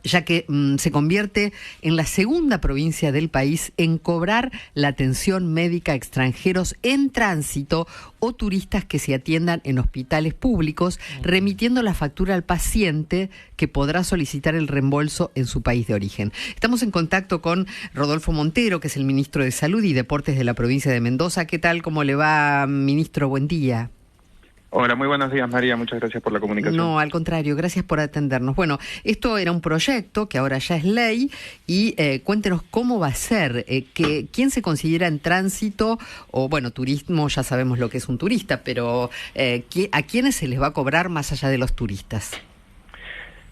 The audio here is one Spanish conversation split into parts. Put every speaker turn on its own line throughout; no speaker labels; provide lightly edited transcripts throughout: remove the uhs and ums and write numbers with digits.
ya que se convierte en la segunda provincia del país en cobrar la atención médica a extranjeros en tránsito o turistas que se atiendan en hospitales públicos, remitiendo la factura al paciente que podrá solicitar el reembolso en su país de origen. Estamos en contacto con Rodolfo Montero, que es el ministro de Salud y Deportes de la provincia de Mendoza. ¿Qué tal? ¿Cómo le va, ministro? Buen día.
Hola, muy buenos días, María. Muchas gracias por la comunicación.
No, al contrario, gracias por atendernos. Bueno, esto era un proyecto que ahora ya es ley y cuéntenos cómo va a ser, quién se considera en tránsito o, bueno, turismo, ya sabemos lo que es un turista, pero ¿a quiénes se les va a cobrar más allá de los turistas?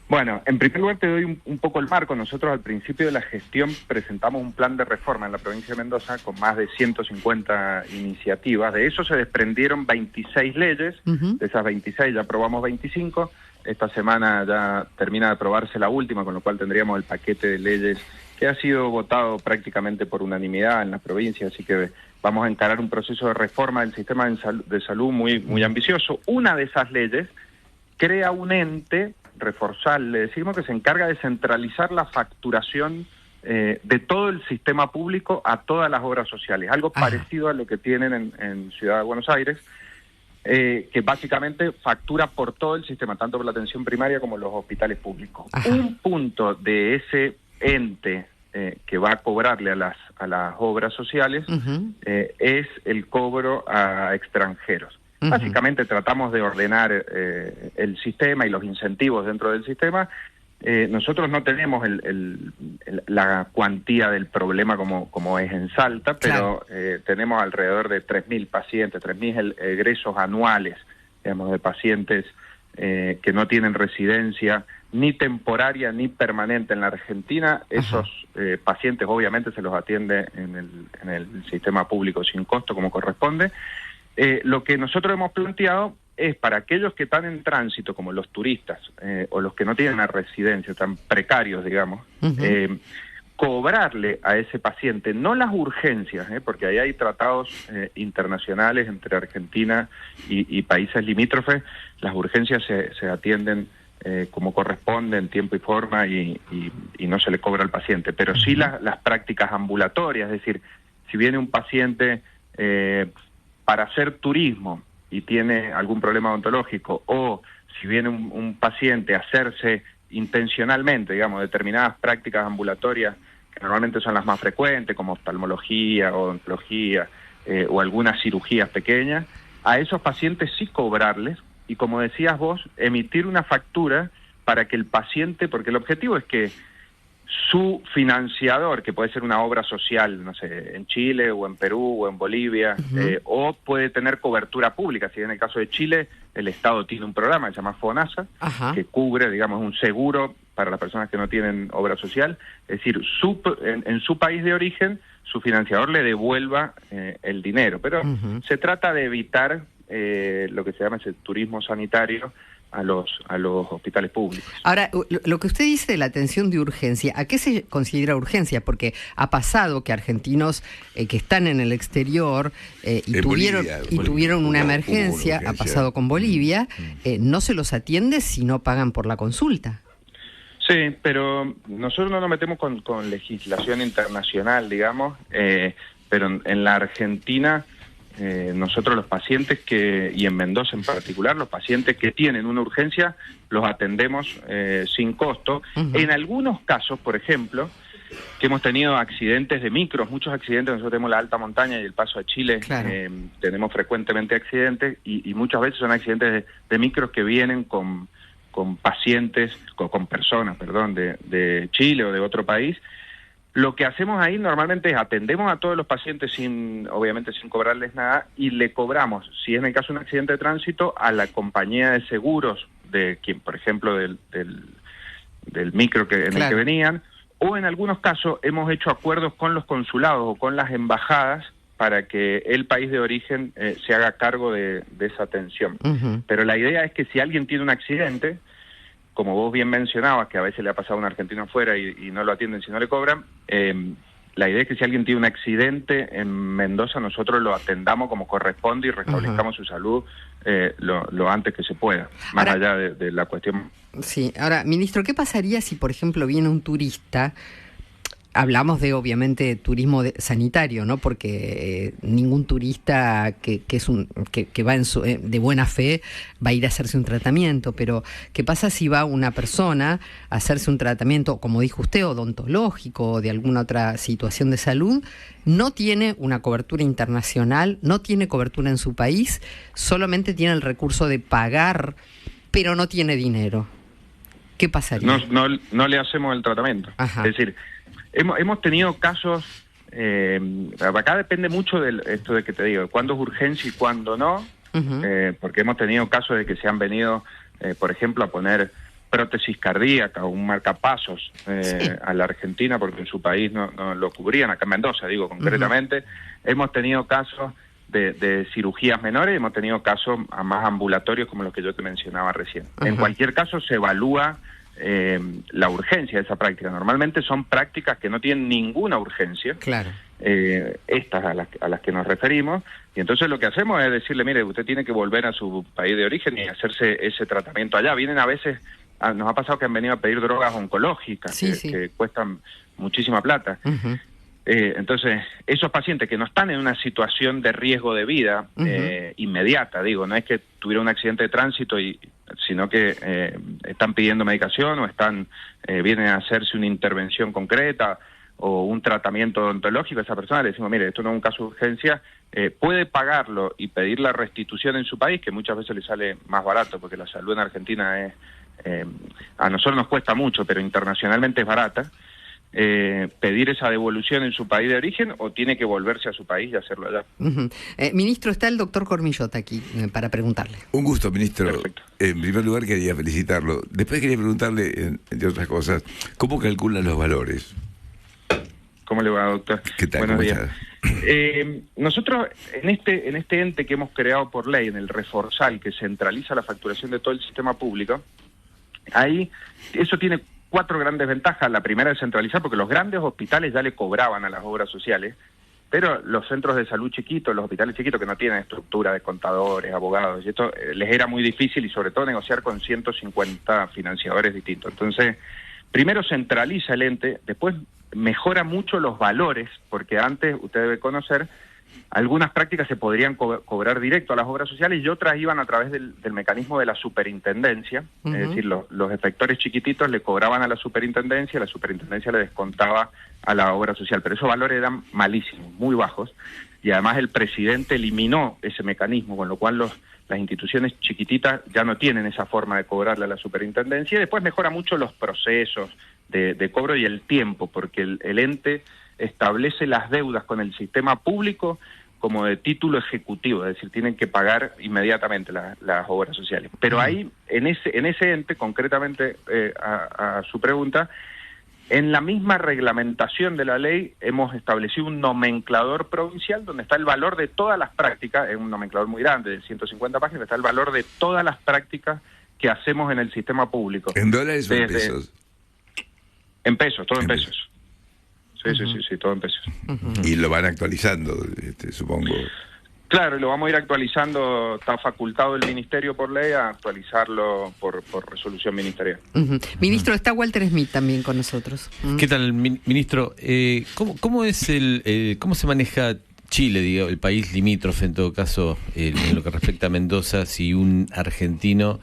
Bueno, en primer lugar te doy un poco el marco. Nosotros al principio de la gestión presentamos un plan de reforma en la provincia de Mendoza con más de 150 iniciativas. De eso se desprendieron 26 leyes, de esas 26 ya aprobamos 25. Esta semana ya termina de aprobarse la última, con lo cual tendríamos el paquete de leyes que ha sido votado prácticamente por unanimidad en la provincia, así que vamos a encarar un proceso de reforma del sistema de salud muy ambicioso. Una de esas leyes crea un ente reforzar, le decimos, que se encarga de centralizar la facturación de todo el sistema público a todas las obras sociales, algo parecido a lo que tienen en Ciudad de Buenos Aires, que básicamente factura por todo el sistema, tanto por la atención primaria como los hospitales públicos. Un punto de ese ente que va a cobrarle a las obras sociales es el cobro a extranjeros. Básicamente tratamos de ordenar el sistema y los incentivos dentro del sistema. Nosotros no tenemos la cuantía del problema como es en Salta, pero tenemos alrededor de 3.000 pacientes, 3.000 egresos anuales, digamos, de pacientes que no tienen residencia ni temporaria ni permanente en la Argentina. Esos pacientes obviamente se los atiende en el sistema público sin costo como corresponde. Lo que nosotros hemos planteado es para aquellos que están en tránsito, como los turistas o los que no tienen una residencia, tan precarios, digamos, cobrarle a ese paciente, no las urgencias, porque ahí hay tratados internacionales entre Argentina y países limítrofes. Las urgencias se atienden como corresponde, en tiempo y forma, y no se le cobra al paciente, pero sí las prácticas ambulatorias, es decir, si viene un paciente para hacer turismo y tiene algún problema odontológico, o si viene un paciente a hacerse intencionalmente, digamos, determinadas prácticas ambulatorias, que normalmente son las más frecuentes, como oftalmología, odontología, o algunas cirugías pequeñas, a esos pacientes sí cobrarles, y como decías vos, emitir una factura para que el paciente, porque el objetivo es que su financiador, que puede ser una obra social, no sé, en Chile o en Perú o en Bolivia, o puede tener cobertura pública. Si en el caso de Chile, el Estado tiene un programa que se llama FONASA, que cubre, digamos, un seguro para las personas que no tienen obra social. Es decir, en su país de origen, su financiador le devuelva el dinero. Pero se trata de evitar lo que se llama ese turismo sanitario a los hospitales públicos.
Ahora, lo que usted dice de la atención de urgencia, ¿a qué se considera urgencia? Porque ha pasado que argentinos que están en el exterior tuvieron una emergencia, ha pasado con Bolivia, no se los atiende si no pagan por la consulta.
Sí, pero nosotros no nos metemos con legislación internacional, digamos, pero en la Argentina nosotros los pacientes y en Mendoza en particular, los pacientes que tienen una urgencia, los atendemos sin costo. En algunos casos, por ejemplo, que hemos tenido accidentes de micros, muchos accidentes, nosotros tenemos la alta montaña y el paso a Chile, tenemos frecuentemente accidentes y muchas veces son accidentes de micros que vienen con pacientes, con personas, perdón, de Chile o de otro país. Lo que hacemos ahí normalmente es atendemos a todos los pacientes obviamente sin cobrarles nada, y le cobramos, si es en el caso de un accidente de tránsito, a la compañía de seguros de quien, por ejemplo, del micro en el que venían, o en algunos casos hemos hecho acuerdos con los consulados o con las embajadas para que el país de origen se haga cargo de esa atención. Pero la idea es que si alguien tiene un accidente, como vos bien mencionabas, que a veces le ha pasado a un argentino afuera y no lo atienden si no le cobran, la idea es que si alguien tiene un accidente en Mendoza, nosotros lo atendamos como corresponde y restablezcamos su salud lo antes que se pueda, más allá de la cuestión.
Sí, ahora, ministro, ¿qué pasaría si, por ejemplo, viene un turista? Hablamos de, obviamente, turismo sanitario, ¿no? Porque ningún turista que va de buena fe va a ir a hacerse un tratamiento. Pero, ¿qué pasa si va una persona a hacerse un tratamiento, como dijo usted, odontológico o de alguna otra situación de salud? No tiene una cobertura internacional, no tiene cobertura en su país, solamente tiene el recurso de pagar, pero no tiene dinero. ¿Qué pasaría?
No le hacemos el tratamiento.
Ajá.
Es decir, hemos tenido casos, acá depende mucho de esto de que te digo, cuándo es urgencia y cuándo no, porque hemos tenido casos de que se han venido, por ejemplo, a poner prótesis cardíaca o un marcapasos a la Argentina porque en su país no lo cubrían, acá en Mendoza, digo concretamente. Hemos tenido casos de cirugías menores, hemos tenido casos más ambulatorios como los que yo te mencionaba recién. En cualquier caso se evalúa la urgencia de esa práctica. Normalmente son prácticas que no tienen ninguna urgencia,
claro.
Estas a las que nos referimos, y entonces lo que hacemos es decirle, mire, usted tiene que volver a su país de origen y hacerse ese tratamiento allá. Vienen a veces, nos ha pasado que han venido a pedir drogas oncológicas que cuestan muchísima plata. Entonces, esos pacientes que no están en una situación de riesgo de vida inmediata, digo, no es que tuviera un accidente de tránsito, sino que están pidiendo medicación o vienen a hacerse una intervención concreta o un tratamiento odontológico, a esa persona le decimos, mire, esto no es un caso de urgencia, puede pagarlo y pedir la restitución en su país, que muchas veces le sale más barato, porque la salud en Argentina a nosotros nos cuesta mucho, pero internacionalmente es barata. Pedir esa devolución en su país de origen o tiene que volverse a su país y hacerlo allá.
Ministro, está el doctor Cormillot aquí para preguntarle.
Un gusto, ministro.
Perfecto.
En primer lugar quería felicitarlo. Después quería preguntarle, entre otras cosas, ¿cómo calculan los valores?
¿Cómo le va, doctor?
¿Qué tal?
Buenos días. Nosotros, en este ente que hemos creado por ley, en el Reforsal, que centraliza la facturación de todo el sistema público, ahí eso tiene 4 grandes ventajas. La primera es centralizar, porque los grandes hospitales ya le cobraban a las obras sociales, pero los centros de salud chiquitos, los hospitales chiquitos que no tienen estructura de contadores, abogados, y esto les era muy difícil, y sobre todo negociar con 150 financiadores distintos. Entonces, primero centraliza el ente, después mejora mucho los valores, porque antes, usted debe conocer, algunas prácticas se podrían cobrar directo a las obras sociales y otras iban a través del mecanismo de la superintendencia, es decir, los efectores chiquititos le cobraban a la superintendencia le descontaba a la obra social, pero esos valores eran malísimos, muy bajos, y además el presidente eliminó ese mecanismo, con lo cual las instituciones chiquititas ya no tienen esa forma de cobrarle a la superintendencia, y después mejora mucho los procesos de cobro y el tiempo, porque el ente establece las deudas con el sistema público como de título ejecutivo, es decir, tienen que pagar inmediatamente las obras sociales. Pero ahí, en ese ente, concretamente a su pregunta, en la misma reglamentación de la ley hemos establecido un nomenclador provincial donde está el valor de todas las prácticas, es un nomenclador muy grande, de 150 páginas, está el valor de todas las prácticas que hacemos en el sistema público.
¿En dólares o en pesos?
En pesos, todo en pesos. Sí, todo en pesos.
Y lo van actualizando, supongo.
Claro, y lo vamos a ir actualizando, está facultado el Ministerio por ley a actualizarlo por resolución ministerial.
Ministro, está Walter Smith también con nosotros.
¿Qué tal, ministro? ¿Cómo se maneja Chile, digo, el país limítrofe en todo caso, en lo que respecta a Mendoza, si un argentino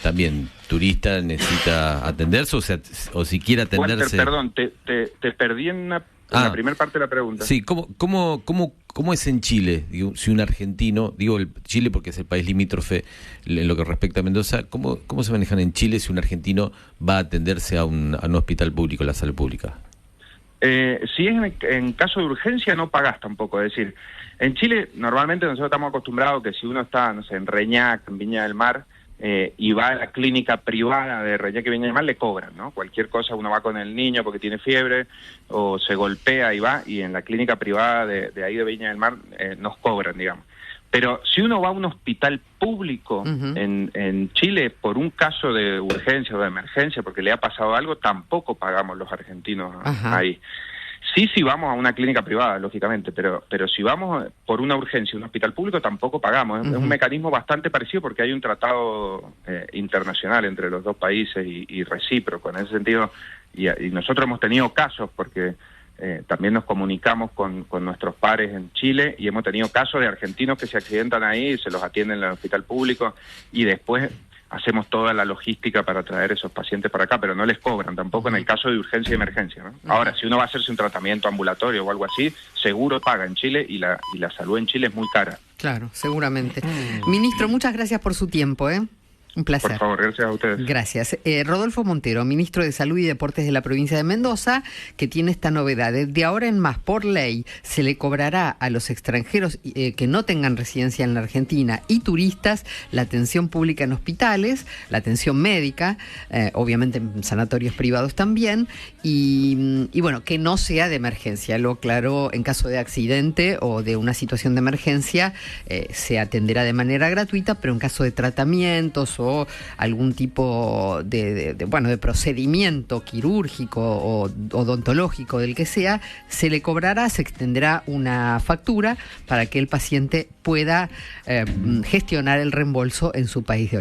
también turista necesita atenderse o si quiere atenderse?
Walter, perdón, te perdí en la primera parte de la pregunta.
Sí, ¿cómo es en Chile? Digo, si un argentino, digo Chile porque es el país limítrofe en lo que respecta a Mendoza, ¿cómo se manejan en Chile si un argentino va a atenderse a un hospital público, a la salud pública?
Si es en caso de urgencia no pagás tampoco, es decir, en Chile normalmente nosotros estamos acostumbrados que si uno está, no sé, en Reñac, en Viña del Mar, y va a la clínica privada de Reñac y Viña del Mar, le cobran, ¿no? Cualquier cosa, uno va con el niño porque tiene fiebre, o se golpea y va, y en la clínica privada de ahí de Viña del Mar nos cobran, digamos. Pero si uno va a un hospital público en Chile por un caso de urgencia o de emergencia, porque le ha pasado algo, tampoco pagamos los argentinos ahí. Sí, vamos a una clínica privada, lógicamente, pero si vamos por una urgencia a un hospital público tampoco pagamos. Es un mecanismo bastante parecido porque hay un tratado internacional entre los dos países y recíproco en ese sentido. Y nosotros hemos tenido casos porque también nos comunicamos con nuestros pares en Chile y hemos tenido casos de argentinos que se accidentan ahí, se los atienden en el hospital público y después hacemos toda la logística para traer esos pacientes para acá, pero no les cobran tampoco en el caso de urgencia y emergencia, ¿no? Ahora, si uno va a hacerse un tratamiento ambulatorio o algo así, seguro paga en Chile y la salud en Chile es muy cara.
Claro, seguramente. Ministro, muchas gracias por su tiempo, ¿eh? Un placer.
Por favor, gracias a ustedes.
Gracias. Rodolfo Montero, ministro de Salud y Deportes de la provincia de Mendoza, que tiene esta novedad. De ahora en más, por ley, se le cobrará a los extranjeros que no tengan residencia en la Argentina y turistas la atención pública en hospitales, la atención médica, obviamente en sanatorios privados también, y bueno, que no sea de emergencia. Lo aclaró, en caso de accidente o de una situación de emergencia, se atenderá de manera gratuita, pero en caso de tratamientos o algún tipo de procedimiento quirúrgico o odontológico del que sea, se le cobrará, se extenderá una factura para que el paciente pueda gestionar el reembolso en su país de origen.